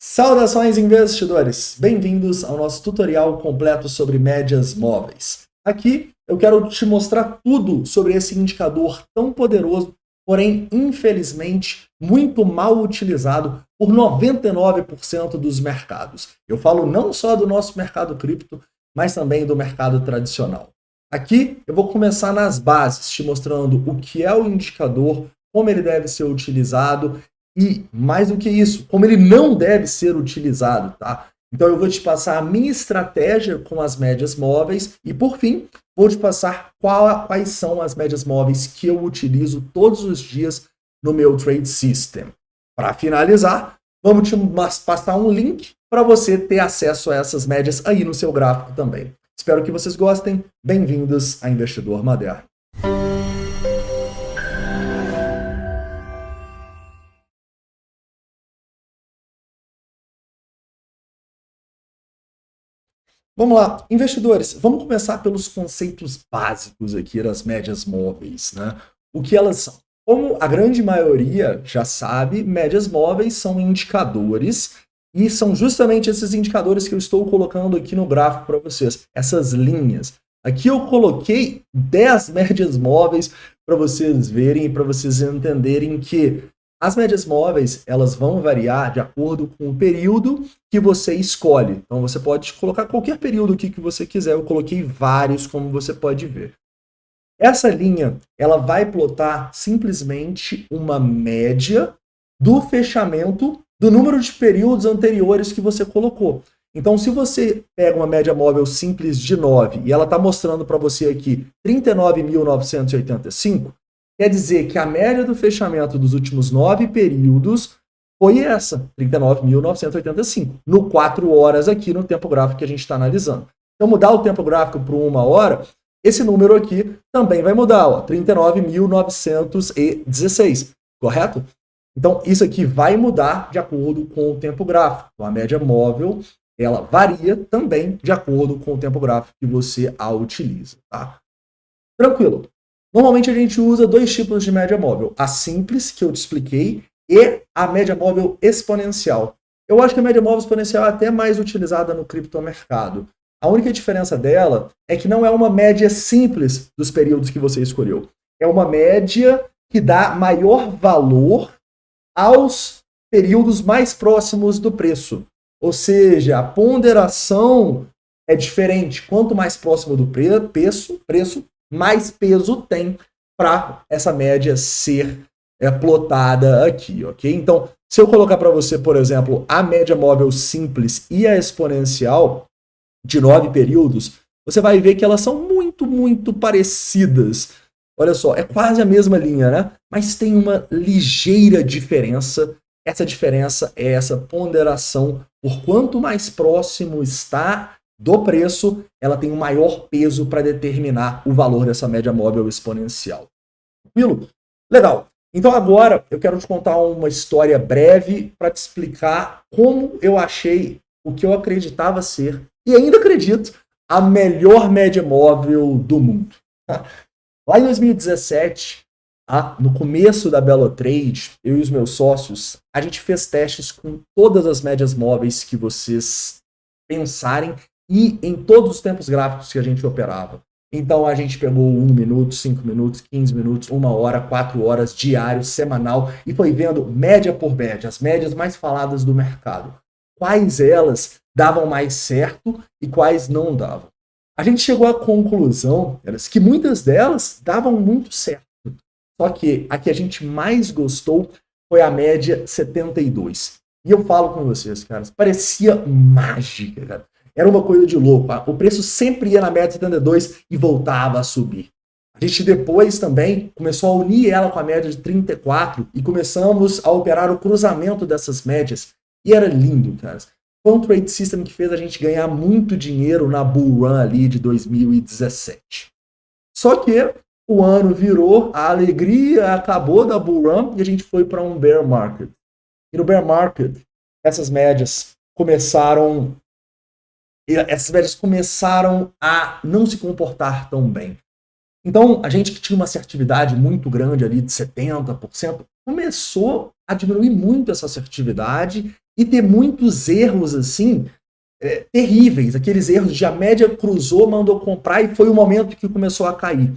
Saudações, investidores! Bem-vindos ao nosso tutorial completo sobre médias móveis. Aqui eu quero te mostrar tudo sobre esse indicador tão poderoso, porém, infelizmente, muito mal utilizado por 99% dos mercados. Eu falo não só do nosso mercado cripto, mas também do mercado tradicional. Aqui eu vou começar nas bases, te mostrando o que é o indicador, como ele deve ser utilizado e, mais do que isso, como ele não deve ser utilizado, tá? Então eu vou te passar a minha estratégia com as médias móveis e, por fim, vou te passar quais são as médias móveis que eu utilizo todos os dias no meu Trade System. Para finalizar, vamos te passar um link para você ter acesso a essas médias aí no seu gráfico também. Espero que vocês gostem. Bem-vindos a Investidor Moderno. Vamos lá, investidores, vamos começar pelos conceitos básicos aqui das médias móveis, né? O que elas são? Como a grande maioria já sabe, médias móveis são indicadores e são justamente esses indicadores que eu estou colocando aqui no gráfico para vocês, essas linhas. Aqui eu coloquei 10 médias móveis para vocês verem e para vocês entenderem que as médias móveis, elas vão variar de acordo com o período que você escolhe. Então, você pode colocar qualquer período aqui que você quiser. Eu coloquei vários, como você pode ver. Essa linha, ela vai plotar simplesmente uma média do fechamento do número de períodos anteriores que você colocou. Então, se você pega uma média móvel simples de 9 e ela está mostrando para você aqui 39.985, quer dizer que a média do fechamento dos últimos 9 períodos foi essa, 39.985, no 4 horas aqui no tempo gráfico que a gente está analisando. Então, mudar o tempo gráfico para 1 hora, esse número aqui também vai mudar, 39.916, correto? Então, isso aqui vai mudar de acordo com o tempo gráfico. Então, a média móvel, ela varia também de acordo com o tempo gráfico que você a utiliza, tá? Tranquilo. Normalmente a gente usa dois tipos de média móvel, a simples, que eu te expliquei, e a média móvel exponencial. Eu acho que a média móvel exponencial é até mais utilizada no criptomercado. A única diferença dela é que não é uma média simples dos períodos que você escolheu. É uma média que dá maior valor aos períodos mais próximos do preço. Ou seja, a ponderação é diferente. Quanto mais próximo do preço, mais peso tem para essa média ser plotada aqui, ok? Então, se eu colocar para você, por exemplo, a média móvel simples e a exponencial de 9 períodos, você vai ver que elas são muito parecidas. Olha só, é quase a mesma linha, né? Mas tem uma ligeira diferença. Essa diferença é essa ponderação. Por quanto mais próximo está do preço, ela tem um maior peso para determinar o valor dessa média móvel exponencial. Tranquilo? Legal. Então agora eu quero te contar uma história breve para te explicar como eu achei o que eu acreditava ser, e ainda acredito, a melhor média móvel do mundo. Lá em 2017, no começo da Belotrade, eu e os meus sócios, a gente fez testes com todas as médias móveis que vocês pensarem e em todos os tempos gráficos que a gente operava. Então a gente pegou 1 minuto, 5 minutos, 15 minutos, 1 hora, 4 horas, diário, semanal, e foi vendo média por média, as médias mais faladas do mercado. Quais elas davam mais certo e quais não davam. A gente chegou à conclusão que muitas delas davam muito certo. Só que a que a gente mais gostou foi a média 72. E eu falo com vocês, cara, parecia mágica, cara. Era uma coisa de louco. O preço sempre ia na média 72 e voltava a subir. A gente depois também começou a unir ela com a média de 34 e começamos a operar o cruzamento dessas médias. E era lindo, cara. Foi um trade system que fez a gente ganhar muito dinheiro na bull run ali de 2017. Só que o ano virou, a alegria acabou da bull run e a gente foi para um bear market. E no bear market, essas médias começaram a não se comportar tão bem. Então, a gente que tinha uma assertividade muito grande ali de 70%, começou a diminuir muito essa assertividade e ter muitos erros assim, terríveis, aqueles erros de a média cruzou, mandou comprar e foi o momento que começou a cair.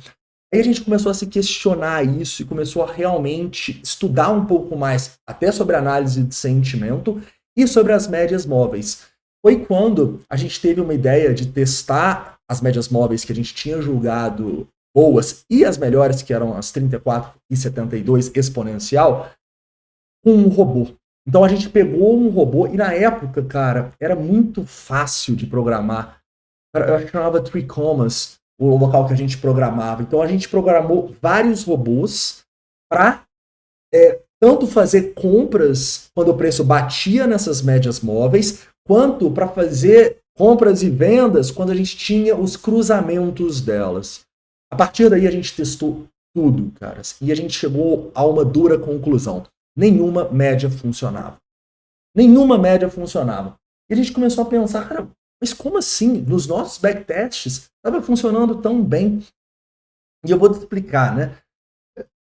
Aí a gente começou a se questionar isso e começou a realmente estudar um pouco mais, até sobre análise de sentimento e sobre as médias móveis. Foi quando a gente teve uma ideia de testar as médias móveis que a gente tinha julgado boas e as melhores, que eram as 34 e 72 exponencial, com um robô. Então a gente pegou um robô e na época, cara, era muito fácil de programar. Eu chamava Tricomas, o local que a gente programava. Então a gente programou vários robôs para tanto fazer compras quando o preço batia nessas médias móveis, quanto para fazer compras e vendas quando a gente tinha os cruzamentos delas. A partir daí a gente testou tudo, caras, e a gente chegou a uma dura conclusão. Nenhuma média funcionava. Nenhuma média funcionava. E a gente começou a pensar, cara, mas como assim? Nos nossos backtests estava funcionando tão bem. E eu vou te explicar, né?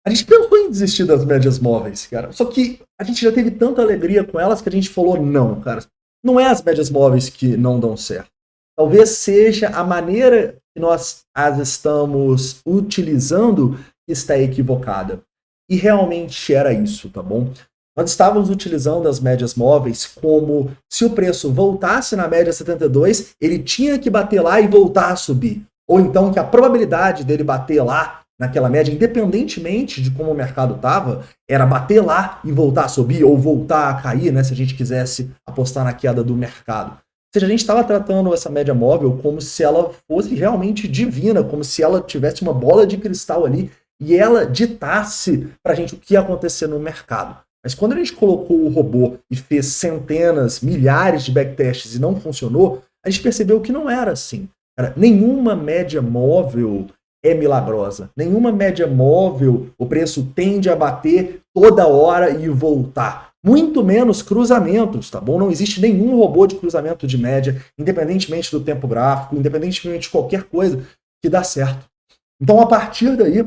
A gente pensou em desistir das médias móveis, cara. Só que a gente já teve tanta alegria com elas que a gente falou, não, cara. Não é as médias móveis que não dão certo. Talvez seja a maneira que nós as estamos utilizando que está equivocada. E realmente era isso, tá bom? Nós estávamos utilizando as médias móveis como se o preço voltasse na média 72, ele tinha que bater lá e voltar a subir. Ou então que a probabilidade dele bater lá naquela média, independentemente de como o mercado estava, era bater lá e voltar a subir ou voltar a cair, né, se a gente quisesse apostar na queda do mercado. Ou seja, a gente estava tratando essa média móvel como se ela fosse realmente divina, como se ela tivesse uma bola de cristal ali e ela ditasse para a gente o que ia acontecer no mercado. Mas quando a gente colocou o robô e fez centenas, milhares de backtests e não funcionou, a gente percebeu que não era assim. Cara, nenhuma média móvel é milagrosa. Nenhuma média móvel, o preço tende a bater toda hora e voltar. Muito menos cruzamentos, tá bom? Não existe nenhum robô de cruzamento de média, independentemente do tempo gráfico, independentemente de qualquer coisa, que dá certo. Então, a partir daí,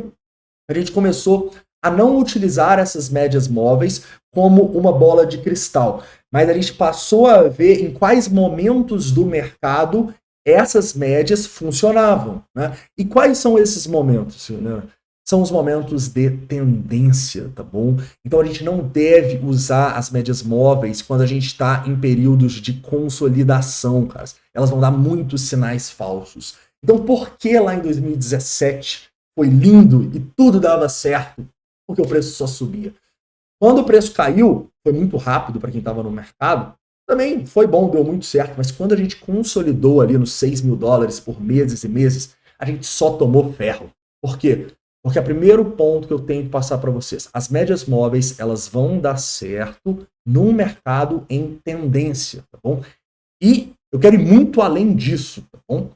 a gente começou a não utilizar essas médias móveis como uma bola de cristal, mas a gente passou a ver em quais momentos do mercado essas médias funcionavam, né? E quais são esses momentos, né? São os momentos de tendência, tá bom? Então a gente não deve usar as médias móveis quando a gente está em períodos de consolidação, cara. Elas vão dar muitos sinais falsos. Então por que lá em 2017 foi lindo e tudo dava certo? Porque o preço só subia. Quando o preço caiu, foi muito rápido para quem estava no mercado, também foi bom, deu muito certo, mas quando a gente consolidou ali nos 6 mil dólares por meses e meses, a gente só tomou ferro. Por quê? Porque é o primeiro ponto que eu tenho que passar para vocês. As médias móveis, elas vão dar certo num mercado em tendência, tá bom? E eu quero ir muito além disso, tá bom?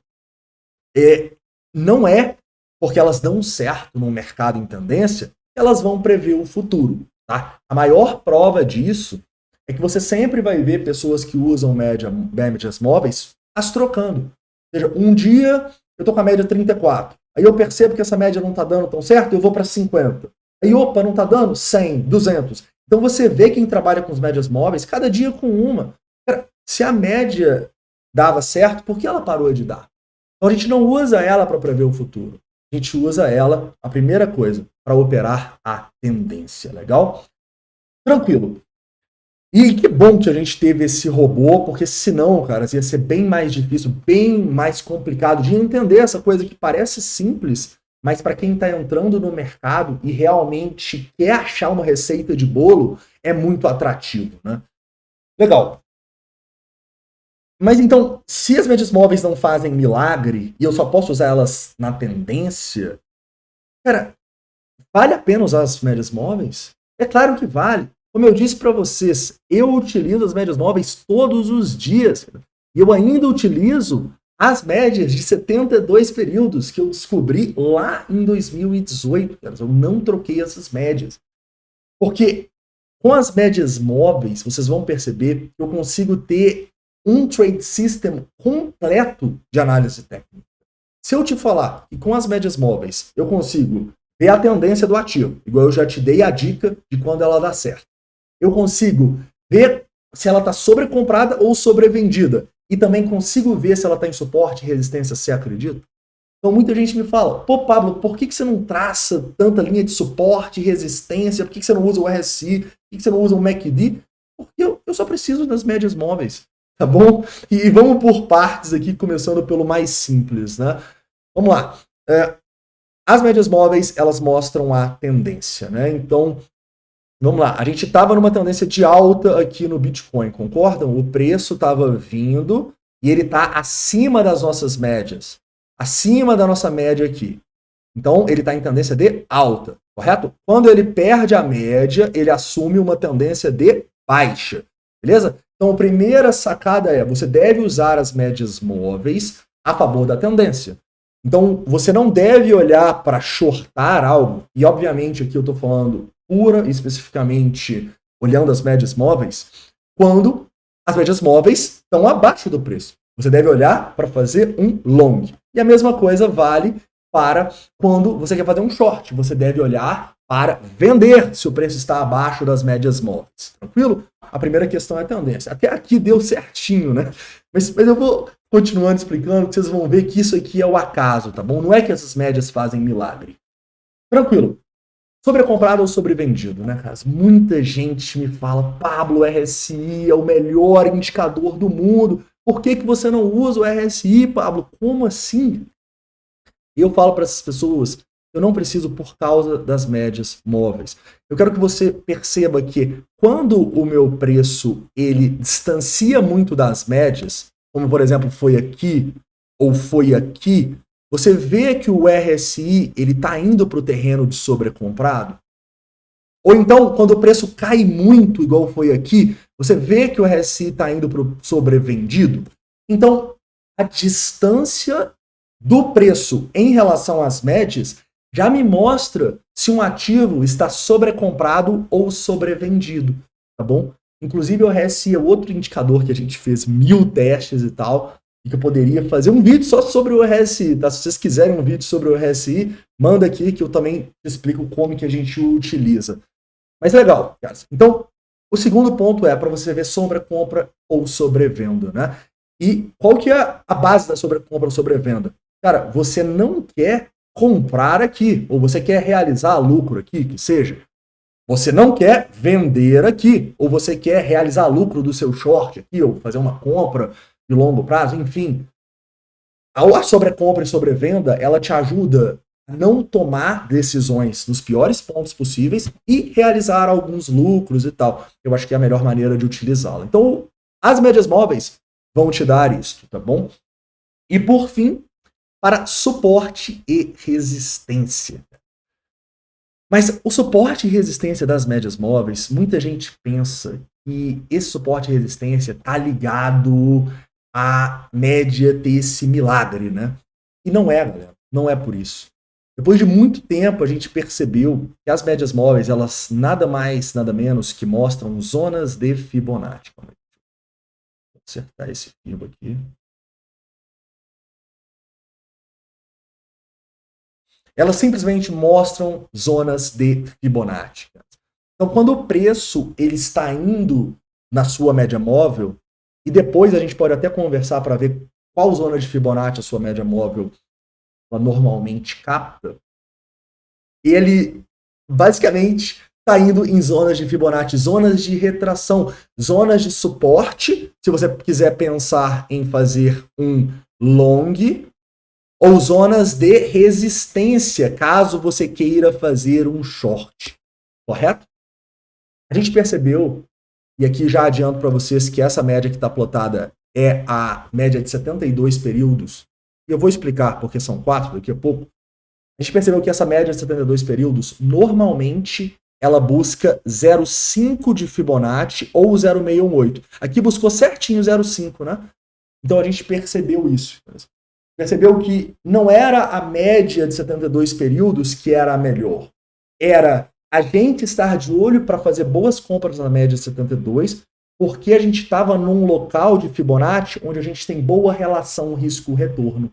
Não é porque elas dão certo num mercado em tendência, elas vão prever o futuro, tá? A maior prova disso é que você sempre vai ver pessoas que usam médias móveis as trocando. Ou seja, um dia eu tô com a média 34, aí eu percebo que essa média não tá dando tão certo, eu vou para 50. Aí, opa, não tá dando? 100, 200. Então você vê quem trabalha com as médias móveis, cada dia com uma. Cara, se a média dava certo, por que ela parou de dar? Então a gente não usa ela para prever o futuro. A gente usa ela, a primeira coisa, para operar a tendência. Legal? Tranquilo. E que bom que a gente teve esse robô, porque senão, cara, ia ser bem mais difícil, bem mais complicado de entender essa coisa que parece simples, mas para quem está entrando no mercado e realmente quer achar uma receita de bolo, é muito atrativo, né? Legal. Mas então, se as médias móveis não fazem milagre e eu só posso usar elas na tendência, cara, vale a pena usar as médias móveis? É claro que vale. Como eu disse para vocês, eu utilizo as médias móveis todos os dias. E eu ainda utilizo as médias de 72 períodos que eu descobri lá em 2018. Eu não troquei essas médias. Porque com as médias móveis, vocês vão perceber que eu consigo ter um trade system completo de análise técnica. Se eu te falar que com as médias móveis eu consigo ver a tendência do ativo, igual eu já te dei a dica de quando ela dá certo. Eu consigo ver se ela está sobrecomprada ou sobrevendida. E também consigo ver se ela está em suporte e resistência, se acredito. Então muita gente me fala, pô Pablo, por que você não traça tanta linha de suporte e resistência? Por que você não usa o RSI? Por que você não usa o MACD? Porque eu só preciso das médias móveis, tá bom? E vamos por partes aqui, começando pelo mais simples, né? Vamos lá. As médias móveis, elas mostram a tendência, né? Então, vamos lá. A gente estava numa tendência de alta aqui no Bitcoin, concordam? O preço estava vindo e ele está acima das nossas médias. Acima da nossa média aqui. Então, ele está em tendência de alta, correto? Quando ele perde a média, ele assume uma tendência de baixa, beleza? Então, a primeira sacada é, você deve usar as médias móveis a favor da tendência. Então, você não deve olhar para shortar algo, e obviamente aqui eu estou falando pura e especificamente olhando as médias móveis, quando as médias móveis estão abaixo do preço. Você deve olhar para fazer um long. E a mesma coisa vale para quando você quer fazer um short. Você deve olhar para vender se o preço está abaixo das médias móveis. Tranquilo? A primeira questão é a tendência. Até aqui deu certinho, né? Mas eu vou continuando explicando, que vocês vão ver que isso aqui é o acaso, tá bom? Não é que essas médias fazem milagre. Tranquilo. Sobrecomprado ou sobrevendido, né, cara? Muita gente me fala, Pablo, o RSI é o melhor indicador do mundo. Por que você não usa o RSI, Pablo? Como assim? Eu falo para essas pessoas, eu não preciso por causa das médias móveis. Eu quero que você perceba que quando o meu preço ele distancia muito das médias, como por exemplo foi aqui ou foi aqui, você vê que o RSI ele está indo para o terreno de sobrecomprado? Ou então, quando o preço cai muito, igual foi aqui, você vê que o RSI está indo para o sobrevendido? Então, a distância do preço em relação às médias já me mostra se um ativo está sobrecomprado ou sobrevendido, tá bom? Inclusive, o RSI é outro indicador que a gente fez 1000 testes e tal, e que eu poderia fazer um vídeo só sobre o RSI, tá? Se vocês quiserem um vídeo sobre o RSI, manda aqui que eu também explico como que a gente o utiliza. Mas legal, cara. Então, o segundo ponto é para você ver sobrecompra ou sobrevenda, né? E qual que é a base da sobrecompra ou sobrevenda? Cara, você não quer comprar aqui, ou você quer realizar lucro aqui, que seja. Você não quer vender aqui, ou você quer realizar lucro do seu short aqui, ou fazer uma compra de longo prazo, enfim. A sobrecompra e sobrevenda, ela te ajuda a não tomar decisões nos piores pontos possíveis e realizar alguns lucros e tal. Eu acho que é a melhor maneira de utilizá-la. Então, as médias móveis vão te dar isso, tá bom? E por fim, para suporte e resistência. Mas o suporte e resistência das médias móveis, muita gente pensa que esse suporte e resistência está ligado à média ter esse milagre, né? E não é, galera. Não é por isso. Depois de muito tempo, a gente percebeu que as médias móveis, elas nada mais, nada menos que mostram zonas de Fibonacci. Vou acertar esse fio aqui. Elas simplesmente mostram zonas de Fibonacci. Então, quando o preço ele está indo na sua média móvel, e depois a gente pode até conversar para ver qual zona de Fibonacci a sua média móvel ela normalmente capta, ele basicamente está indo em zonas de Fibonacci, zonas de retração, zonas de suporte, se você quiser pensar em fazer um long, ou zonas de resistência, caso você queira fazer um short, correto? A gente percebeu, e aqui já adianto para vocês que essa média que está plotada é a média de 72 períodos, e eu vou explicar porque são 4 daqui a pouco. A gente percebeu que essa média de 72 períodos, normalmente, ela busca 0,5 de Fibonacci ou 0,618. Aqui buscou certinho 0,5, né? Então a gente percebeu isso. Percebeu que não era a média de 72 períodos que era a melhor. Era a gente estar de olho para fazer boas compras na média de 72, porque a gente estava num local de Fibonacci onde a gente tem boa relação risco-retorno.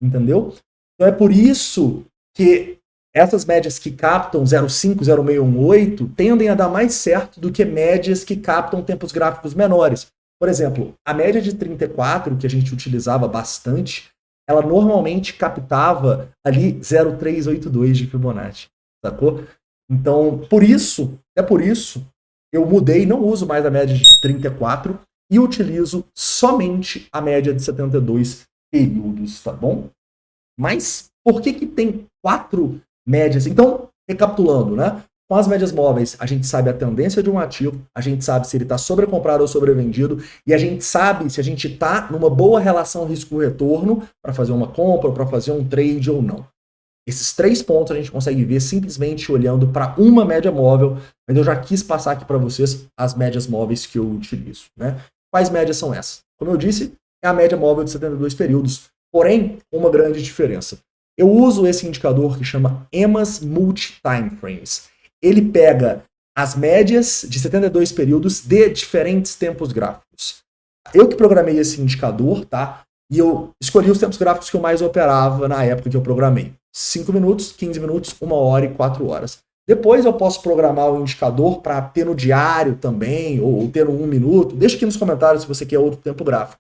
Entendeu? Então é por isso que essas médias que captam 0,5, 0,618 tendem a dar mais certo do que médias que captam tempos gráficos menores. Por exemplo, a média de 34, que a gente utilizava bastante, ela normalmente captava ali 0,382 de Fibonacci, sacou? Então, por isso, eu mudei, não uso mais a média de 34 e utilizo somente a média de 72 períodos, tá bom? Mas por que que tem 4 médias? Então, recapitulando, né? Com as médias móveis, a gente sabe a tendência de um ativo, a gente sabe se ele está sobrecomprado ou sobrevendido, e a gente sabe se a gente está numa boa relação risco-retorno para fazer uma compra, ou para fazer um trade ou não. Esses 3 pontos a gente consegue ver simplesmente olhando para uma média móvel, mas eu já quis passar aqui para vocês as médias móveis que eu utilizo, né? Quais médias são essas? Como eu disse, é a média móvel de 72 períodos, porém, uma grande diferença. Eu uso esse indicador que chama EMAS Multi Time Frames. Ele pega as médias de 72 períodos de diferentes tempos gráficos. Eu que programei esse indicador, tá? E eu escolhi os tempos gráficos que eu mais operava na época que eu programei. 5 minutos, 15 minutos, 1 hora e 4 horas. Depois eu posso programar o indicador para ter no diário também, ou ter no 1 minuto. Deixa aqui nos comentários se você quer outro tempo gráfico.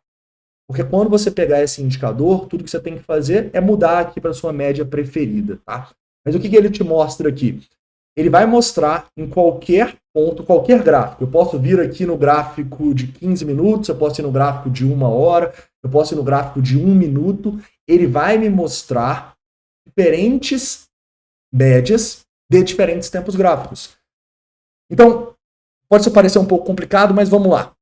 Porque quando você pegar esse indicador, tudo que você tem que fazer é mudar aqui para sua média preferida, tá? Mas o que ele te mostra aqui? Ele vai mostrar em qualquer ponto, qualquer gráfico. Eu posso vir aqui no gráfico de 15 minutos, eu posso ir no gráfico de 1 hora, eu posso ir no gráfico de 1 minuto. Ele vai me mostrar diferentes médias de diferentes tempos gráficos. Então, pode parecer um pouco complicado, mas vamos lá.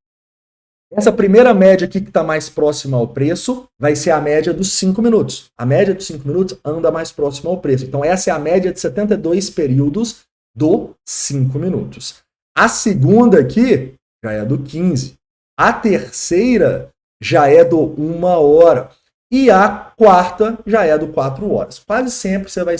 Essa primeira média aqui que está mais próxima ao preço vai ser a média dos 5 minutos. A média dos 5 minutos anda mais próxima ao preço. Então, essa é a média de 72 períodos do 5 minutos. A segunda aqui já é do 15. A terceira já é do 1 hora. E a quarta já é do 4 horas. Quase sempre você vai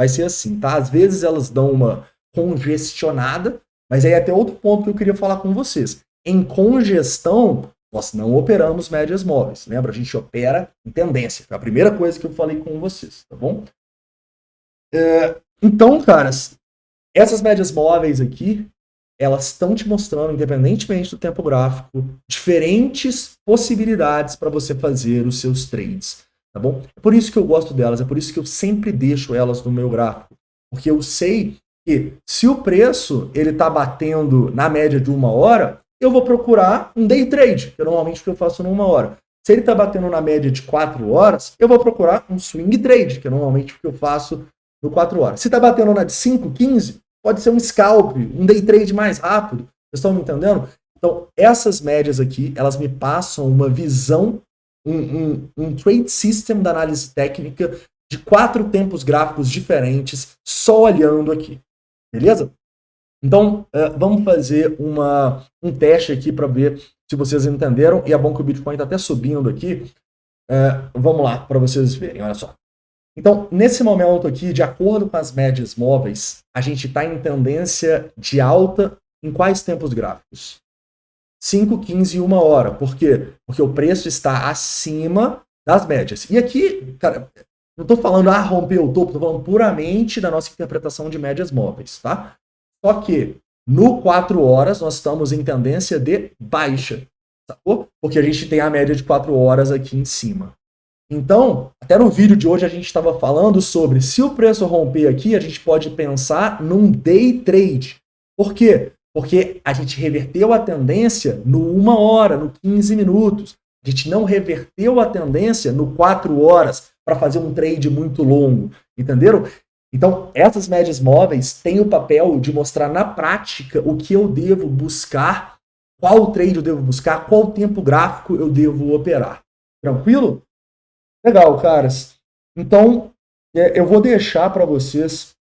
ser assim, tá? Às vezes elas dão uma congestionada, mas aí até outro ponto que eu queria falar com vocês. Em congestão, nós não operamos médias móveis. Lembra? A gente opera em tendência. Foi a primeira coisa que eu falei com vocês, tá bom? Então, caras, essas médias móveis aqui, elas estão te mostrando, independentemente do tempo gráfico, diferentes possibilidades para você fazer os seus trades, tá bom? É por isso que eu gosto delas, é por isso que eu sempre deixo elas no meu gráfico. Porque eu sei que se o preço ele está batendo na média de 1 hora, eu vou procurar um day trade, que é normalmente o que eu faço numa hora. Se ele está batendo na média de 4 horas, eu vou procurar um swing trade, que é normalmente o que eu faço no 4 horas. Se está batendo na de 5, 15, pode ser um scalp, um day trade mais rápido. Vocês estão me entendendo? Então, essas médias aqui, elas me passam uma visão, um trade system da análise técnica de 4 tempos gráficos diferentes, só olhando aqui. Beleza? Então, vamos fazer um teste aqui para ver se vocês entenderam. E é bom que o Bitcoin está até subindo aqui. Vamos lá, para vocês verem, olha só. Então, nesse momento aqui, de acordo com as médias móveis, a gente está em tendência de alta em quais tempos gráficos? 5, 15 e 1 hora. Por quê? Porque o preço está acima das médias. E aqui, cara, não estou falando, rompeu o topo, estou falando puramente da nossa interpretação de médias móveis, tá? Só que no 4 horas nós estamos em tendência de baixa, sacou? Porque a gente tem a média de 4 horas aqui em cima. Então, até no vídeo de hoje a gente estava falando sobre se o preço romper aqui, a gente pode pensar num day trade. Por quê? Porque a gente reverteu a tendência no 1 hora, no 15 minutos. A gente não reverteu a tendência no 4 horas para fazer um trade muito longo. Entenderam? Então, essas médias móveis têm o papel de mostrar na prática o que eu devo buscar, qual trade eu devo buscar, qual tempo gráfico eu devo operar. Tranquilo? Legal, caras. Então, eu vou deixar para vocês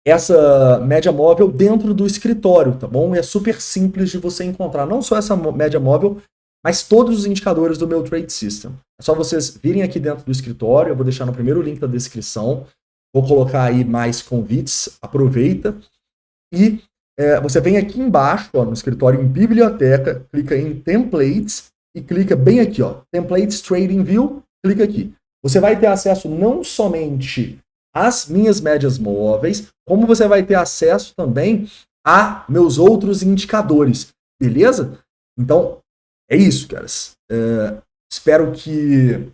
essa média móvel dentro do escritório, tá bom? É super simples de você encontrar, não só essa média móvel, mas todos os indicadores do meu Trade System. É só vocês virem aqui dentro do escritório, eu vou deixar no primeiro link da descrição, vou colocar aí mais convites, aproveita. E você vem aqui embaixo, ó, no escritório em Biblioteca, clica em Templates e clica bem aqui, ó, Templates Trading View, clica aqui. Você vai ter acesso não somente as minhas médias móveis, como você vai ter acesso também a meus outros indicadores, beleza? Então, é isso, caras. Espero que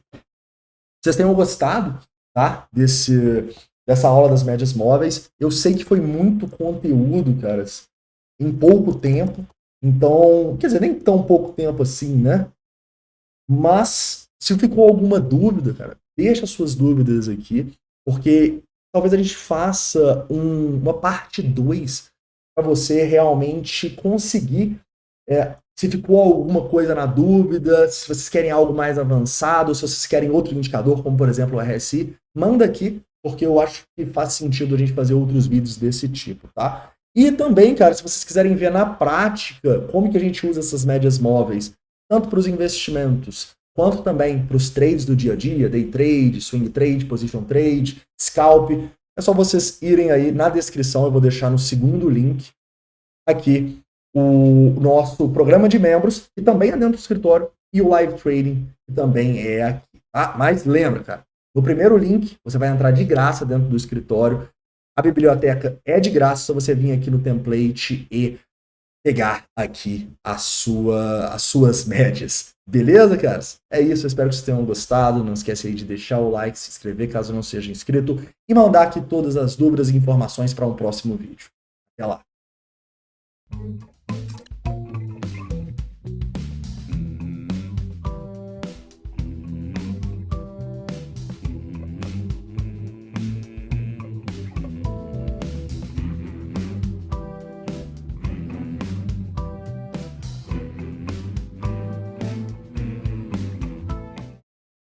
vocês tenham gostado, tá? Dessa aula das médias móveis. Eu sei que foi muito conteúdo, caras, em pouco tempo. Então, quer dizer, nem tão pouco tempo assim, né? Mas, se ficou alguma dúvida, cara, deixa suas dúvidas aqui, porque talvez a gente faça uma parte 2 para você realmente conseguir, se ficou alguma coisa na dúvida, se vocês querem algo mais avançado, se vocês querem outro indicador, como por exemplo o RSI, manda aqui, porque eu acho que faz sentido a gente fazer outros vídeos desse tipo, tá? E também, cara, se vocês quiserem ver na prática como que a gente usa essas médias móveis, tanto para os investimentos, quanto também para os trades do dia a dia, day trade, swing trade, position trade, scalp, é só vocês irem aí na descrição, eu vou deixar no segundo link aqui o nosso programa de membros, que também é dentro do escritório, e o live trading, que também é aqui, tá? Mas lembra, cara, no primeiro link você vai entrar de graça dentro do escritório, a biblioteca é de graça, só você vir aqui no template e pegar aqui as suas médias. Beleza, caras? É isso, eu espero que vocês tenham gostado. Não esquece aí de deixar o like, se inscrever caso não seja inscrito e mandar aqui todas as dúvidas e informações para um próximo vídeo. Até lá!